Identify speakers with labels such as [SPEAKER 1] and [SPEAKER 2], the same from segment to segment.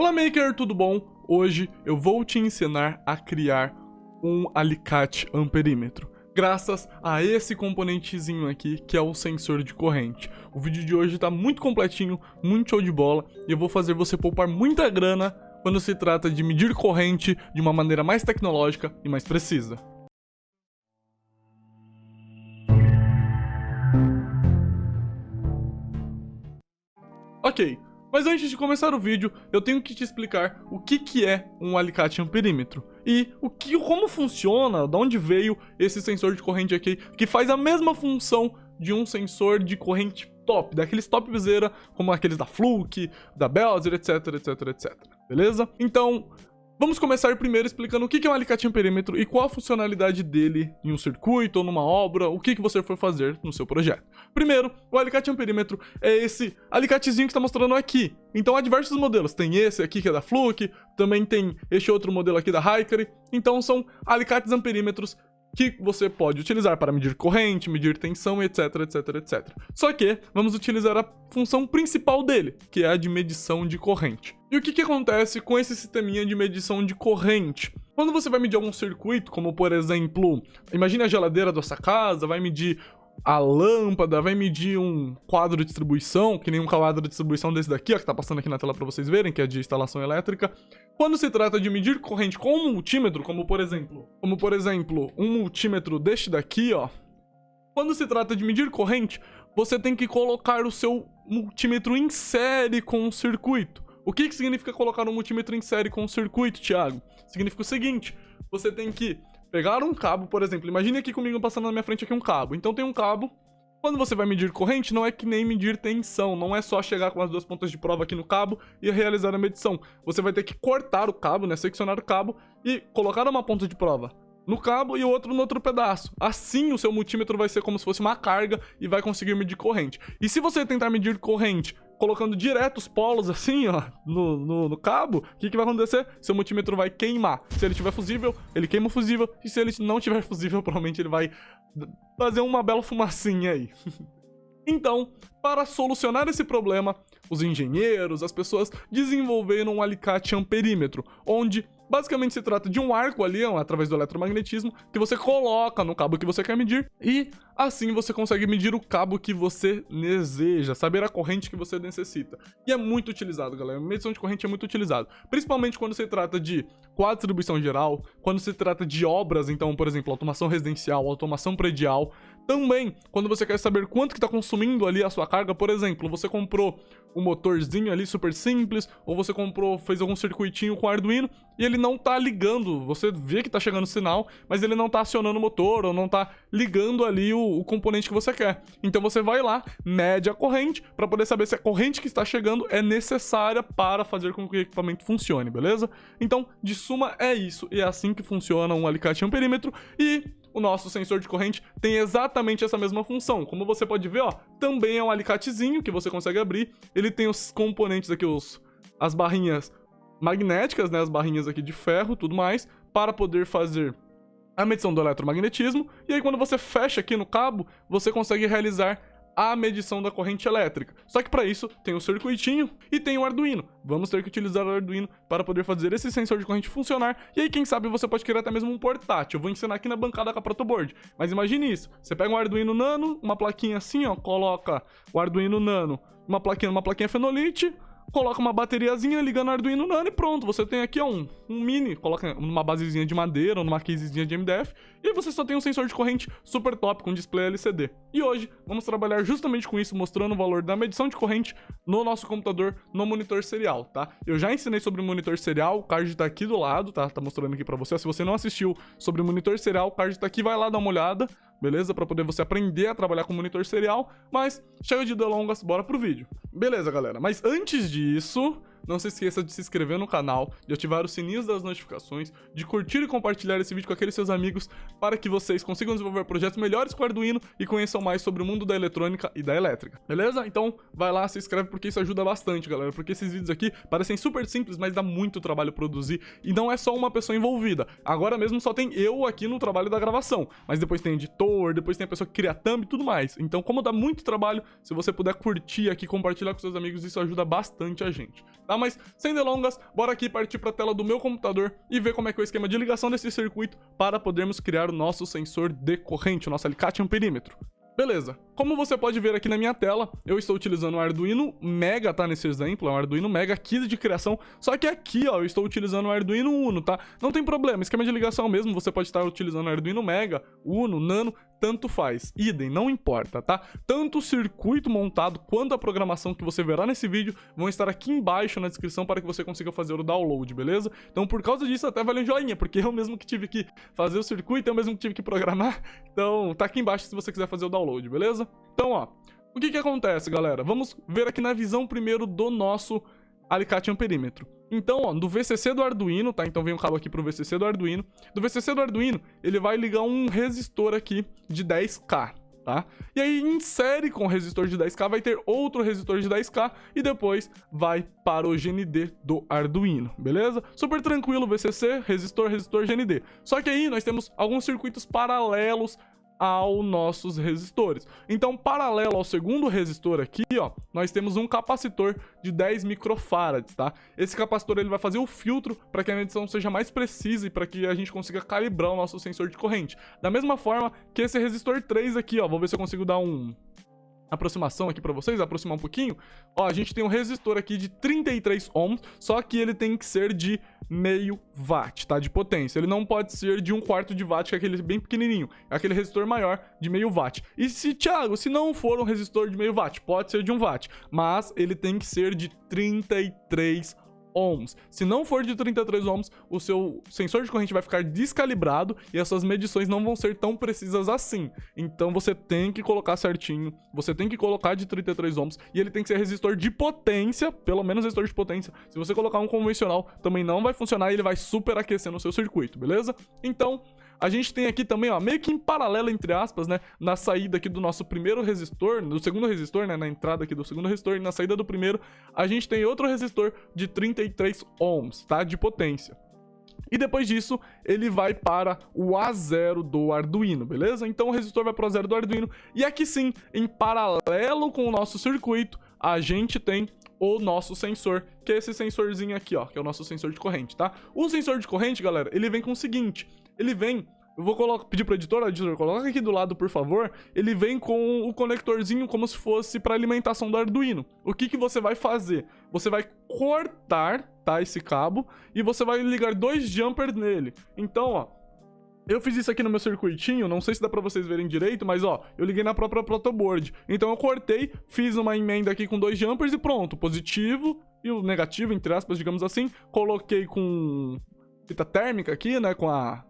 [SPEAKER 1] Olá Maker, tudo bom? Hoje eu vou te ensinar a criar um alicate amperímetro, graças a esse componentezinho aqui que é o sensor de corrente. O vídeo de hoje tá muito completinho, muito show de bola, e eu vou fazer você poupar muita grana quando se trata de medir corrente de uma maneira mais tecnológica e mais precisa. Ok, mas antes de começar o vídeo, eu tenho que te explicar o que é um alicate amperímetro e como funciona, de onde veio esse sensor de corrente aqui, que faz a mesma função de um sensor de corrente top, daqueles topzera, como aqueles da Fluke, da Belzer, etc, beleza? Então, vamos começar primeiro explicando o que é um alicate amperímetro e qual a funcionalidade dele em um circuito ou numa obra, o que você for fazer no seu projeto. Primeiro, o alicate amperímetro é esse alicatezinho que está mostrando aqui. Então há diversos modelos, tem esse aqui que é da Fluke, também tem este outro modelo aqui da Hikari. Então são alicates amperímetros que você pode utilizar para medir corrente, medir tensão, etc. Só que vamos utilizar a função principal dele, que é a de medição de corrente. E o que acontece com esse sisteminha de medição de corrente? Quando você vai medir algum circuito, como por exemplo, imagine a geladeira da sua casa, vai medir a lâmpada, vai medir um quadro de distribuição, que nem um quadro de distribuição desse daqui, ó, que tá passando aqui na tela para vocês verem, que é de instalação elétrica. Quando se trata de medir corrente com um multímetro, como por exemplo, um multímetro deste daqui, ó. Quando se trata de medir corrente, você tem que colocar o seu multímetro em série com o circuito. O que significa colocar um multímetro em série com o circuito, Thiago? Significa o seguinte, você tem que pegar um cabo, por exemplo, imagine aqui comigo passando na minha frente aqui um cabo. Então tem um cabo, quando você vai medir corrente, não é que nem medir tensão, não é só chegar com as duas pontas de prova aqui no cabo e realizar a medição. Você vai ter que cortar o cabo, né, seccionar o cabo e colocar uma ponta de prova no cabo e o outro no outro pedaço. Assim o seu multímetro vai ser como se fosse uma carga e vai conseguir medir corrente. E se você tentar medir corrente colocando direto os polos assim, ó, no cabo, o que vai acontecer? Seu multímetro vai queimar. Se ele tiver fusível, ele queima o fusível, e se ele não tiver fusível, provavelmente ele vai fazer uma bela fumacinha aí. Então, para solucionar esse problema, os engenheiros, as pessoas desenvolveram um alicate amperímetro, onde basicamente se trata de um arco ali, através do eletromagnetismo, que você coloca no cabo que você quer medir, e assim você consegue medir o cabo que você deseja, saber a corrente que você necessita. E é muito utilizado, galera. Medição de corrente é muito utilizado, principalmente quando se trata de quadro de distribuição geral, quando se trata de obras, então, por exemplo, automação residencial, automação predial. Também, quando você quer saber quanto que está consumindo ali a sua carga, por exemplo, você comprou um motorzinho ali super simples, ou você fez algum circuitinho com Arduino, e ele não tá ligando, você vê que tá chegando sinal, mas ele não tá acionando o motor, ou não tá ligando ali o componente que você quer. Então você vai lá, mede a corrente, para poder saber se a corrente que está chegando é necessária para fazer com que o equipamento funcione, beleza? Então, de suma, é isso, e é assim que funciona um alicate amperímetro, e o nosso sensor de corrente tem exatamente essa mesma função. Como você pode ver, ó, também é um alicatezinho que você consegue abrir. Ele tem os componentes aqui, as barrinhas magnéticas, né, as barrinhas aqui de ferro, tudo mais, para poder fazer a medição do eletromagnetismo. E aí quando você fecha aqui no cabo, você consegue realizar a medição da corrente elétrica. Só que para isso tem o circuitinho e tem o Arduino. Vamos ter que utilizar o Arduino para poder fazer esse sensor de corrente funcionar. E aí quem sabe você pode criar até mesmo um portátil. Eu vou ensinar aqui na bancada com a protoboard. Mas imagine isso, você pega um Arduino Nano, uma plaquinha assim, ó, coloca o Arduino Nano, uma plaquinha Fenolite, coloca uma bateriazinha ligando o Arduino Nano e pronto, você tem aqui ó, um mini, coloca numa basezinha de madeira ou numa casezinha de MDF, e aí você só tem um sensor de corrente super top com display LCD. E hoje vamos trabalhar justamente com isso, mostrando o valor da medição de corrente no nosso computador, no monitor serial, tá? Eu já ensinei sobre o monitor serial, o card tá aqui do lado, tá? Tá mostrando aqui pra você. Se você não assistiu sobre o monitor serial, o card tá aqui, vai lá dar uma olhada, beleza? Pra poder você aprender a trabalhar com monitor serial, mas chega de delongas, bora pro vídeo. Beleza, galera, mas antes disso, não se esqueça de se inscrever no canal, de ativar os sininhos das notificações, de curtir e compartilhar esse vídeo com aqueles seus amigos, para que vocês consigam desenvolver projetos melhores com o Arduino e conheçam mais sobre o mundo da eletrônica e da elétrica, beleza? Então vai lá, se inscreve porque isso ajuda bastante, galera, porque esses vídeos aqui parecem super simples, mas dá muito trabalho produzir, e não é só uma pessoa envolvida. Agora mesmo só tem eu aqui no trabalho da gravação, mas depois tem editor, depois tem a pessoa que cria thumb e tudo mais. Então, como dá muito trabalho, se você puder curtir aqui, compartilhar com seus amigos, isso ajuda bastante a gente, tá? tá? Mas, sem delongas, bora aqui partir para a tela do meu computador e ver como é que é o esquema de ligação desse circuito para podermos criar o nosso sensor de corrente, o nosso alicate amperímetro. Beleza, como você pode ver aqui na minha tela, eu estou utilizando o Arduino Mega, tá, nesse exemplo, é um Arduino Mega Kit de criação, só que aqui, ó, eu estou utilizando o Arduino Uno, tá? Não tem problema, esquema de ligação mesmo, você pode estar utilizando o Arduino Mega, Uno, Nano, tanto faz, idem, não importa, tá? Tanto o circuito montado quanto a programação que você verá nesse vídeo vão estar aqui embaixo na descrição para que você consiga fazer o download, beleza? Então, por causa disso, até vale um joinha, porque eu mesmo que tive que fazer o circuito, eu mesmo que tive que programar, então tá aqui embaixo se você quiser fazer o download, beleza? Então, ó, o que acontece, galera? Vamos ver aqui na visão primeiro do nosso alicate amperímetro. Então, ó, do VCC do Arduino, tá? Então vem um cabo aqui pro VCC do Arduino. Do VCC do Arduino, ele vai ligar um resistor aqui de 10K, tá? E aí insere com o resistor de 10K, vai ter outro resistor de 10K e depois vai para o GND do Arduino, beleza? Super tranquilo, VCC, resistor, GND. Só que aí nós temos alguns circuitos paralelos aos nossos resistores. Então, paralelo ao segundo resistor aqui, ó, nós temos um capacitor de 10 microfarads, tá? Esse capacitor ele vai fazer o filtro para que a medição seja mais precisa e para que a gente consiga calibrar o nosso sensor de corrente. Da mesma forma que esse resistor 3 aqui, ó, vou ver se eu consigo dar uma aproximação aqui pra vocês, aproximar um pouquinho. Ó, a gente tem um resistor aqui de 33 ohms, só que ele tem que ser de meio watt, tá? De potência. Ele não pode ser de 1/4 de watt, que é aquele bem pequenininho. É aquele resistor maior de meio watt. E se, Thiago, se não for um resistor de meio watt, pode ser de 1 watt, mas ele tem que ser de 33 ohms. Se não for de 33 ohms, o seu sensor de corrente vai ficar descalibrado e as suas medições não vão ser tão precisas assim. Então você tem que colocar certinho, você tem que colocar de 33 ohms e ele tem que ser resistor de potência, pelo menos resistor de potência. Se você colocar um convencional, também não vai funcionar e ele vai superaquecer no seu circuito, beleza? Então, a gente tem aqui também, ó, meio que em paralelo, entre aspas, né, na saída aqui do nosso primeiro resistor, do segundo resistor, né, na entrada aqui do segundo resistor e na saída do primeiro, a gente tem outro resistor de 33 ohms, tá, de potência. E depois disso, ele vai para o A0 do Arduino, beleza? Então o resistor vai para o A0 do Arduino. E aqui sim, em paralelo com o nosso circuito, a gente tem o nosso sensor, que é esse sensorzinho aqui, ó, que é o nosso sensor de corrente, tá? O sensor de corrente, galera, ele vem com o seguinte, ele vem... Eu vou pedir pro editor, coloca aqui do lado, por favor. Ele vem com o conectorzinho como se fosse para alimentação do Arduino. O que você vai fazer? Você vai cortar, tá, esse cabo e você vai ligar 2 jumpers nele. Então, ó, eu fiz isso aqui no meu circuitinho, não sei se dá pra vocês verem direito, mas ó, eu liguei na própria protoboard. Então eu cortei, fiz uma emenda aqui com 2 jumpers e pronto, positivo e o negativo, entre aspas, digamos assim. Coloquei com fita térmica aqui, né, com a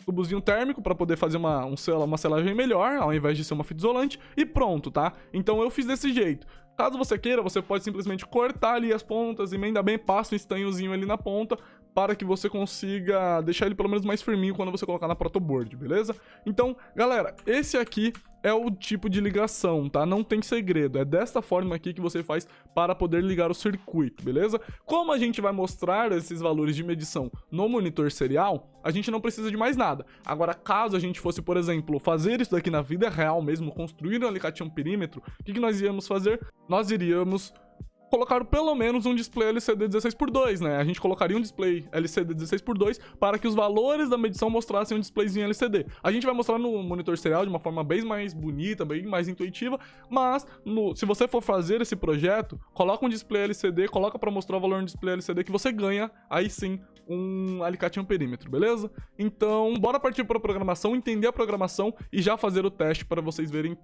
[SPEAKER 1] tubozinho térmico para poder fazer uma selagem melhor, ao invés de ser uma fita isolante, e pronto, tá? Então eu fiz desse jeito. Caso você queira, você pode simplesmente cortar ali as pontas, emenda bem, passa um estanhozinho ali na ponta, para que você consiga deixar ele pelo menos mais firminho quando você colocar na protoboard, beleza? Então, galera, esse aqui é o tipo de ligação, tá? Não tem segredo, é desta forma aqui que você faz para poder ligar o circuito, beleza? Como a gente vai mostrar esses valores de medição no monitor serial, a gente não precisa de mais nada. Agora, caso a gente fosse, por exemplo, fazer isso daqui na vida real mesmo, construir um alicate amperímetro, o que nós iríamos fazer? Nós iríamos colocar pelo menos um display LCD 16:2, né? A gente colocaria um display LCD 16:2 para que os valores da medição mostrassem um displayzinho LCD. A gente vai mostrar no monitor serial de uma forma bem mais bonita, bem mais intuitiva, mas se você for fazer esse projeto, coloca um display LCD, coloca para mostrar o valor no display LCD que você ganha, aí sim, um alicate amperímetro, beleza? Então, bora partir para a programação, entender a programação e já fazer o teste para vocês verem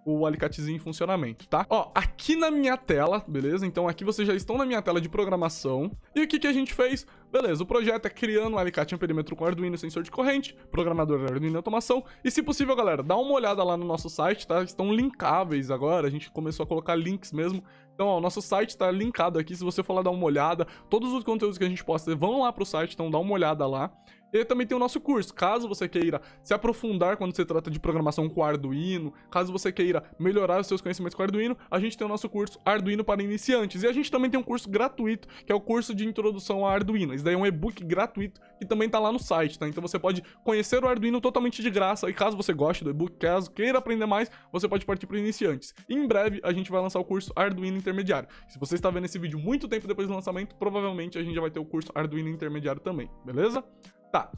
[SPEAKER 1] o alicatezinho em funcionamento, tá? Ó, aqui na minha tela, beleza? Então aqui vocês já estão na minha tela de programação. E o que a gente fez? Beleza, o projeto é criando um alicate amperímetro com Arduino sensor de corrente, programador Arduino automação. E se possível, galera, dá uma olhada lá no nosso site, tá? Estão linkáveis agora, a gente começou a colocar links mesmo. Então, ó, o nosso site tá linkado aqui, se você for lá dar uma olhada, todos os conteúdos que a gente posta vão lá pro site, então dá uma olhada lá. E também tem o nosso curso, caso você queira se aprofundar quando se trata de programação com Arduino, caso você queira melhorar os seus conhecimentos com Arduino, a gente tem o nosso curso Arduino para iniciantes. E a gente também tem um curso gratuito, que é o curso de introdução a Arduino. Isso daí é um e-book gratuito que também tá lá no site, tá? Então você pode conhecer o Arduino totalmente de graça. E caso você goste do e-book, caso queira aprender mais, você pode partir para iniciantes. E em breve a gente vai lançar o curso Arduino Intermediário. Se você está vendo esse vídeo muito tempo depois do lançamento, provavelmente a gente já vai ter o curso Arduino Intermediário também, beleza? Tá.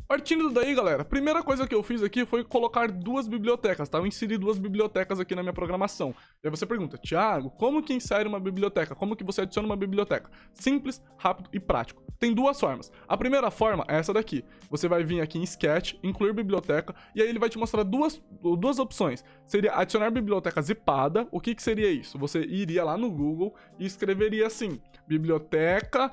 [SPEAKER 1] Partindo daí, galera, a primeira coisa que eu fiz aqui foi colocar duas bibliotecas, tá? Eu inseri duas bibliotecas aqui na minha programação. E aí você pergunta, Thiago, como que insere uma biblioteca? Como que você adiciona uma biblioteca? Simples, rápido e prático. Tem duas formas. A primeira forma é essa daqui. Você vai vir aqui em Sketch, incluir biblioteca, e aí ele vai te mostrar duas opções. Seria adicionar biblioteca zipada. O que seria isso? Você iria lá no Google e escreveria assim, biblioteca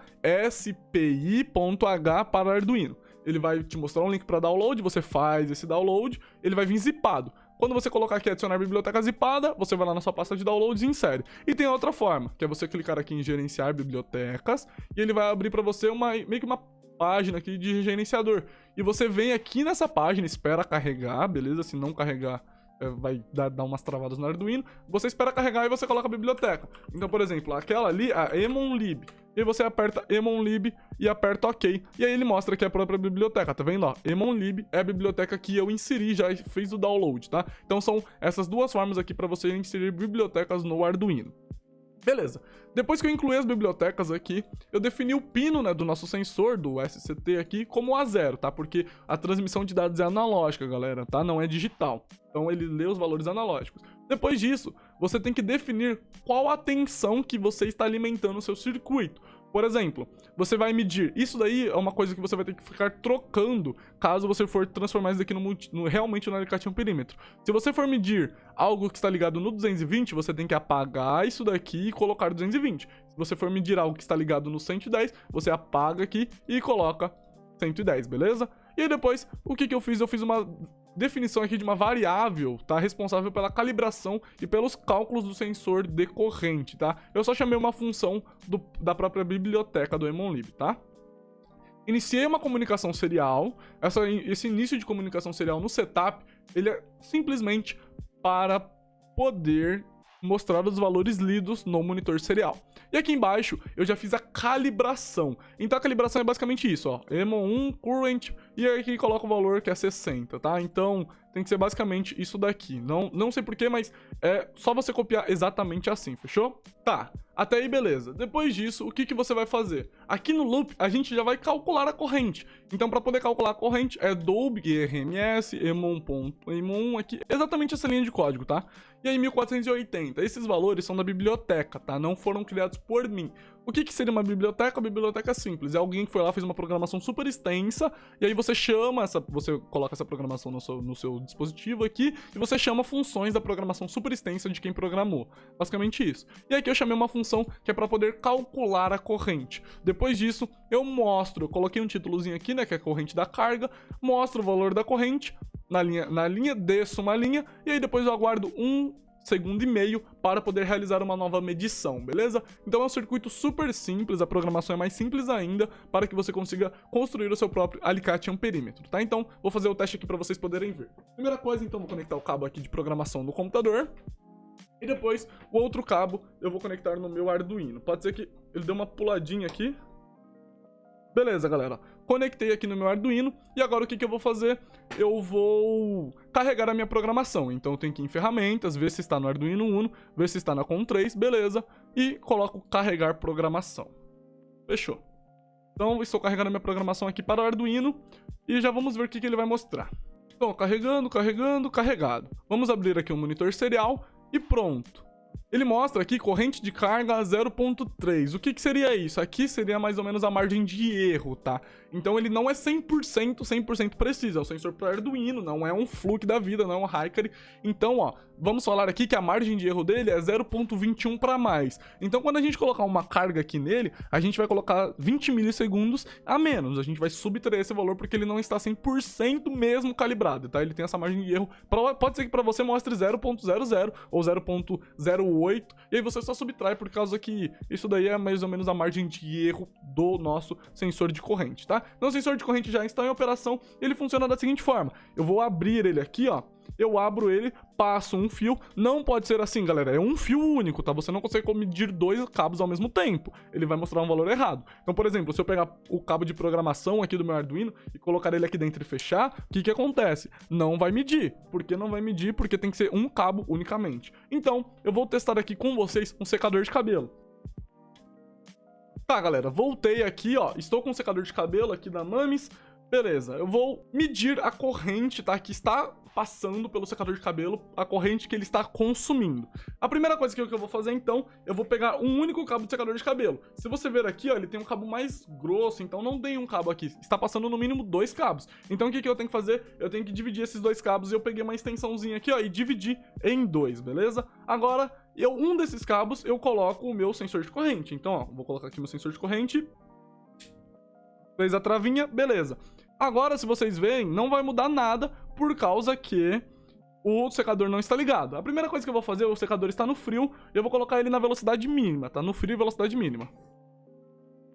[SPEAKER 1] spi.h para Arduino. Ele vai te mostrar um link para download, você faz esse download, ele vai vir zipado. Quando você colocar aqui adicionar biblioteca zipada, você vai lá na sua pasta de downloads e insere. E tem outra forma, que é você clicar aqui em gerenciar bibliotecas, e ele vai abrir para você meio que uma página aqui de gerenciador. E você vem aqui nessa página, espera carregar, beleza? Se não carregar, vai dar umas travadas no Arduino. Você espera carregar e você coloca a biblioteca. Então, por exemplo, aquela ali, a emonlib. E aí você aperta emonlib e aperta OK. E aí ele mostra que é a própria biblioteca, tá vendo? Ó, emonlib é a biblioteca que eu inseri, já fiz o download, tá? Então são essas duas formas aqui para você inserir bibliotecas no Arduino. Beleza, depois que eu incluí as bibliotecas aqui, eu defini o pino, né, do nosso sensor, do SCT aqui, como A0, tá? Porque a transmissão de dados é analógica, galera, tá? Não é digital. Então ele lê os valores analógicos. Depois disso, você tem que definir qual a tensão que você está alimentando o seu circuito. Por exemplo, você vai medir, isso daí é uma coisa que você vai ter que ficar trocando caso você for transformar isso daqui realmente no alicate amperímetro. Se você for medir algo que está ligado no 220, você tem que apagar isso daqui e colocar 220. Se você for medir algo que está ligado no 110, você apaga aqui e coloca 110, beleza? E aí depois, o que eu fiz? Eu fiz uma definição aqui de uma variável, tá? Responsável pela calibração e pelos cálculos do sensor de corrente, tá? Eu só chamei uma função da própria biblioteca do emonlib, tá? Iniciei uma comunicação serial. Esse início de comunicação serial no setup, ele é simplesmente para poder mostrar os valores lidos no monitor serial. E aqui embaixo eu já fiz a calibração. Então a calibração é basicamente isso, ó, Emon1 current, e aí aqui coloca o valor que é 60, tá? Então tem que ser basicamente isso daqui. Não sei porquê, mas é só você copiar exatamente assim, fechou? Tá, até aí beleza. Depois disso, o que você vai fazer? Aqui no loop, a gente já vai calcular a corrente. Então, para poder calcular a corrente, é doub, RMS, emon.emon aqui, exatamente essa linha de código, tá? E aí 1480, esses valores são da biblioteca, tá? Não foram criados por mim. O que seria uma biblioteca? Uma biblioteca simples. É alguém que foi lá, fez uma programação super extensa, e aí você chama você coloca essa programação no seu dispositivo aqui, e você chama funções da programação super extensa de quem programou. Basicamente isso. E aqui eu chamei uma função que é para poder calcular a corrente. Depois disso, eu coloquei um títulozinho aqui, né, que é a corrente da carga, mostro o valor da corrente, na linha desço uma linha, e aí depois eu aguardo 1,5 segundo para poder realizar uma nova medição, beleza? Então é um circuito super simples, a programação é mais simples ainda, para que você consiga construir o seu próprio alicate amperímetro, tá? Então, vou fazer o teste aqui para vocês poderem ver. Primeira coisa, então, vou conectar o cabo aqui de programação no computador, e depois o outro cabo eu vou conectar no meu Arduino. Pode ser que ele dê uma puladinha aqui. Beleza, galera. Conectei aqui no meu Arduino e agora o que eu vou fazer? Eu vou carregar a minha programação. Então eu tenho que ir em ferramentas, ver se está no Arduino Uno, ver se está na Com3, beleza. E coloco carregar programação. Fechou. Então estou carregando a minha programação aqui para o Arduino e já vamos ver o que ele vai mostrar. Então carregando, carregado. Vamos abrir aqui o monitor serial e pronto. Ele mostra aqui corrente de carga 0.3. O que seria isso? Aqui seria mais ou menos a margem de erro, tá? Então ele não é 100% preciso. É o sensor para Arduino, não é um Fluke da vida, não é um Hikari. Então, ó, vamos falar aqui que a margem de erro dele é 0.21 para mais. Então quando a gente colocar uma carga aqui nele, a gente vai colocar 20 milissegundos a menos. A gente vai subtrair esse valor porque ele não está 100% mesmo calibrado, tá? Ele tem essa margem de erro. Pode ser que para você mostre 0.00 ou 0.08. E aí você só subtrai por causa que isso daí é mais ou menos a margem de erro do nosso sensor de corrente, tá? Então o sensor de corrente já está em operação e ele funciona da seguinte forma. Eu vou abrir ele aqui, ó, eu abro ele, passo um fio. Não pode ser assim, galera, é um fio único, tá? Você não consegue medir 2 cabos ao mesmo tempo, ele vai mostrar um valor errado. Então, por exemplo, se eu pegar o cabo de programação aqui do meu Arduino e colocar ele aqui dentro e fechar, o que que acontece? Não vai medir. Por que não vai medir? Porque tem que ser um cabo unicamente. Então, eu vou testar aqui com vocês um secador de cabelo. Tá, galera, voltei aqui, ó, estou com um secador de cabelo aqui da Mamis. Beleza, eu vou medir a corrente, tá, que está passando pelo secador de cabelo, a corrente que ele está consumindo. A primeira coisa que eu vou fazer, então, eu vou pegar um único cabo de secador de cabelo. Se você ver aqui, ó, ele tem um cabo mais grosso, então não tem um cabo aqui. Está passando no mínimo 2 cabos. Então o que que eu tenho que fazer? Eu tenho que dividir esses 2 cabos e eu peguei uma extensãozinha aqui, ó, e dividi em 2, beleza? Agora, um desses cabos, eu coloco o meu sensor de corrente. Então, ó, vou colocar aqui meu sensor de corrente. Fez a travinha, beleza. Agora, se vocês veem, não vai mudar nada por causa que o secador não está ligado. A primeira coisa que eu vou fazer, o secador está no frio, e eu vou colocar ele na velocidade mínima, tá? No frio e velocidade mínima.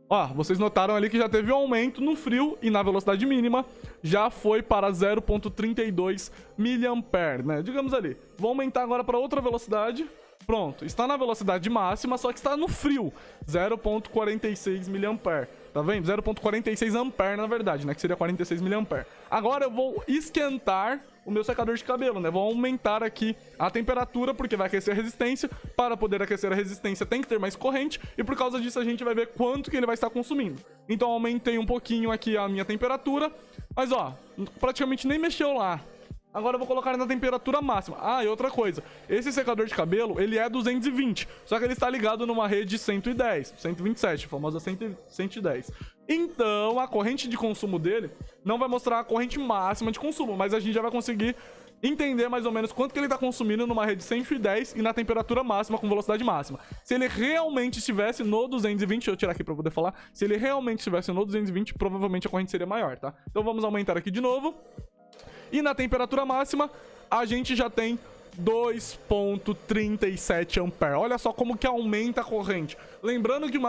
[SPEAKER 1] Ó, vocês notaram ali que já teve um aumento no frio e na velocidade mínima já foi para 0,32 mA, né? Digamos ali. Vou aumentar agora para outra velocidade. Pronto, está na velocidade máxima, só que está no frio, 0,46 mA. Tá vendo? 0,46 ampere, na verdade, né? Que seria 46 mA. Agora eu vou esquentar o meu secador de cabelo, né? Vou aumentar aqui a temperatura, porque vai aquecer a resistência. Para poder aquecer a resistência tem que ter mais corrente, e por causa disso a gente vai ver quanto que ele vai estar consumindo. Então aumentei um pouquinho aqui a minha temperatura, mas ó, praticamente nem mexeu lá. Agora eu vou colocar na temperatura máxima. Ah, e outra coisa. Esse secador de cabelo, ele é 220. Só que ele está ligado numa rede 110, 127, a famosa 110. Então, a corrente de consumo dele não vai mostrar a corrente máxima de consumo, mas a gente já vai conseguir entender mais ou menos quanto que ele está consumindo numa rede 110 e na temperatura máxima com velocidade máxima. Se ele realmente estivesse no 220, deixa eu tirar aqui para poder falar. Se ele realmente estivesse no 220, provavelmente a corrente seria maior, tá? Então vamos aumentar aqui de novo. E na temperatura máxima, a gente já tem 2,37 ampere. Olha só como que aumenta a corrente. Lembrando que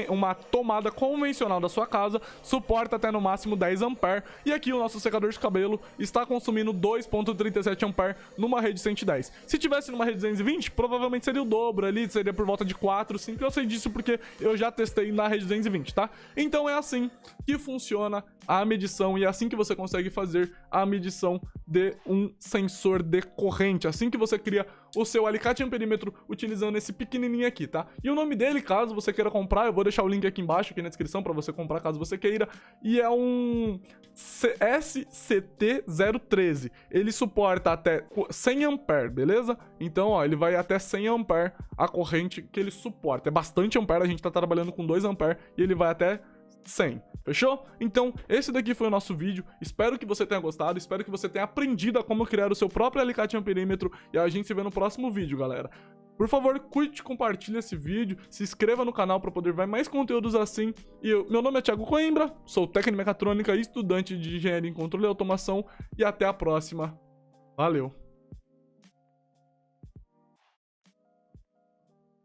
[SPEAKER 1] uma tomada convencional da sua casa suporta até no máximo 10 ampere. E aqui o nosso secador de cabelo está consumindo 2,37 ampere numa rede 110. Se tivesse numa rede 220, provavelmente seria o dobro ali, seria por volta de 4, 5. Eu sei disso porque eu já testei na rede 220, tá? Então é assim que funciona a medição e é assim que você consegue fazer a medição de um sensor de corrente. Assim que você cria o seu alicate amperímetro utilizando esse pequenininho aqui, tá? E o nome dele, caso você queira comprar, eu vou deixar o link aqui embaixo, aqui na descrição, para você comprar caso você queira. E é um SCT-013. Ele suporta até 100 ampere, beleza? Então, ó, ele vai até 100 ampere a corrente que ele suporta. É bastante ampere, a gente tá trabalhando com 2 ampere e ele vai até 100, fechou? Então, esse daqui foi o nosso vídeo, espero que você tenha gostado, espero que você tenha aprendido a como criar o seu próprio alicate amperímetro e a gente se vê no próximo vídeo, galera. Por favor, curte, compartilhe esse vídeo, se inscreva no canal para poder ver mais conteúdos assim. E meu nome é Thiago Coimbra, sou técnico em mecatrônica e estudante de engenharia em controle e automação e até a próxima. Valeu!